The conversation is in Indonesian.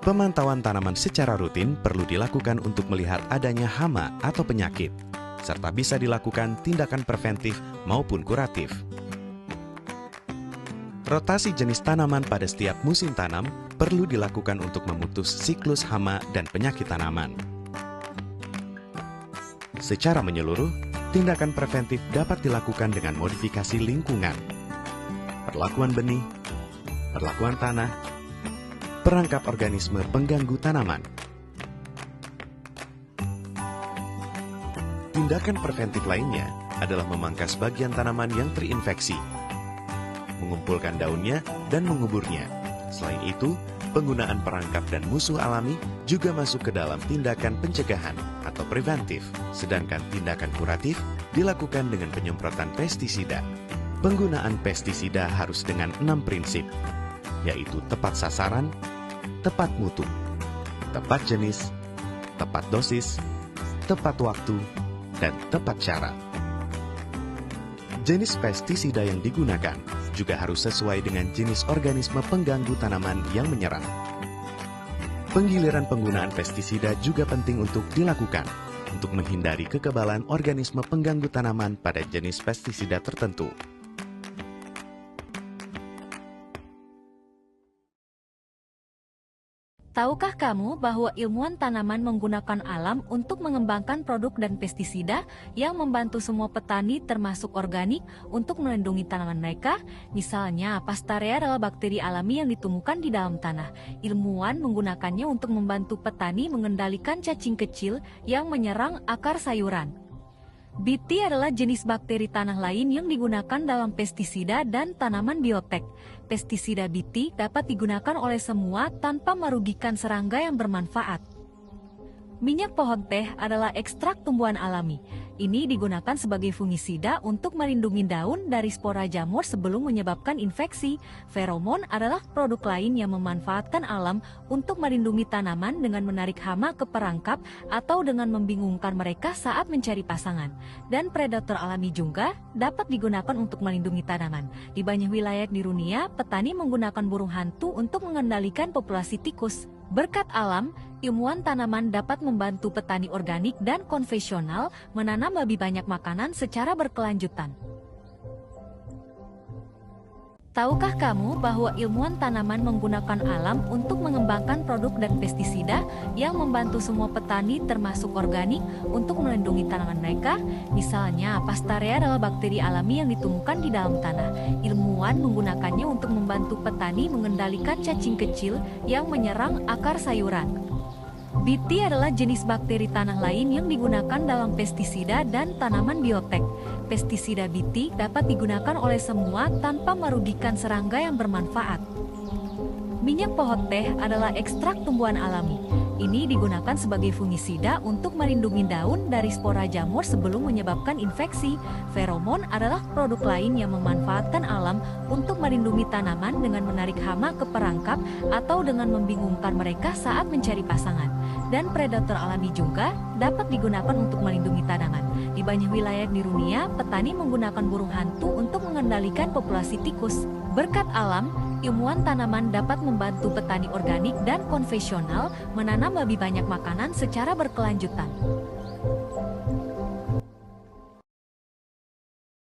Pemantauan tanaman secara rutin perlu dilakukan untuk melihat adanya hama atau penyakit, serta bisa dilakukan tindakan preventif maupun kuratif. Rotasi jenis tanaman pada setiap musim tanam perlu dilakukan untuk memutus siklus hama dan penyakit tanaman. Secara menyeluruh, tindakan preventif dapat dilakukan dengan modifikasi lingkungan, perlakuan benih, perlakuan tanah, perangkap organisme pengganggu tanaman. Tindakan preventif lainnya adalah memangkas bagian tanaman yang terinfeksi, mengumpulkan daunnya dan menguburnya. Selain itu, penggunaan perangkap dan musuh alami juga masuk ke dalam tindakan pencegahan atau preventif, sedangkan tindakan kuratif dilakukan dengan penyemprotan pestisida. Penggunaan pestisida harus dengan 6 prinsip, yaitu tepat sasaran, tepat mutu, tepat jenis, tepat dosis, tepat waktu, dan tepat cara. Jenis pestisida yang digunakan juga harus sesuai dengan jenis organisme pengganggu tanaman yang menyerang. Penggiliran penggunaan pestisida juga penting untuk dilakukan untuk menghindari kekebalan organisme pengganggu tanaman pada jenis pestisida tertentu. Tahukah kamu bahwa ilmuwan tanaman menggunakan alam untuk mengembangkan produk dan pestisida yang membantu semua petani termasuk organik untuk melindungi tanaman mereka? Misalnya, Pastaria adalah bakteri alami yang ditemukan di dalam tanah. Ilmuwan menggunakannya untuk membantu petani mengendalikan cacing kecil yang menyerang akar sayuran. BT adalah jenis bakteri tanah lain yang digunakan dalam pestisida dan tanaman biotek. Pestisida BT dapat digunakan oleh semua tanpa merugikan serangga yang bermanfaat. Minyak pohon teh adalah ekstrak tumbuhan alami. Ini digunakan sebagai fungisida untuk melindungi daun dari spora jamur sebelum menyebabkan infeksi. Feromon adalah produk lain yang memanfaatkan alam untuk melindungi tanaman dengan menarik hama ke perangkap atau dengan membingungkan mereka saat mencari pasangan. Dan predator alami juga dapat digunakan untuk melindungi tanaman. Di banyak wilayah di dunia, petani menggunakan burung hantu untuk mengendalikan populasi tikus. Berkat alam, ilmuwan tanaman dapat membantu petani organik dan konvensional menanam lebih banyak makanan secara berkelanjutan. Tahukah kamu bahwa ilmuwan tanaman menggunakan alam untuk mengembangkan produk dan pestisida yang membantu semua petani termasuk organik untuk melindungi tanaman mereka? Misalnya, Pastaria adalah bakteri alami yang ditemukan di dalam tanah. Ilmuwan menggunakannya untuk membantu petani mengendalikan cacing kecil yang menyerang akar sayuran. BT adalah jenis bakteri tanah lain yang digunakan dalam pestisida dan tanaman biotek. Pestisida BT dapat digunakan oleh semua tanpa merugikan serangga yang bermanfaat. Minyak pohon teh adalah ekstrak tumbuhan alami. Ini digunakan sebagai fungisida untuk melindungi daun dari spora jamur sebelum menyebabkan infeksi. Feromon adalah produk lain yang memanfaatkan alam untuk melindungi tanaman dengan menarik hama ke perangkap atau dengan membingungkan mereka saat mencari pasangan. Dan predator alami juga dapat digunakan untuk melindungi tanaman. Di banyak wilayah di dunia, petani menggunakan burung hantu untuk mengendalikan populasi tikus. Berkat alam, ilmuwan tanaman dapat membantu petani organik dan konvensional menanam lebih banyak makanan secara berkelanjutan.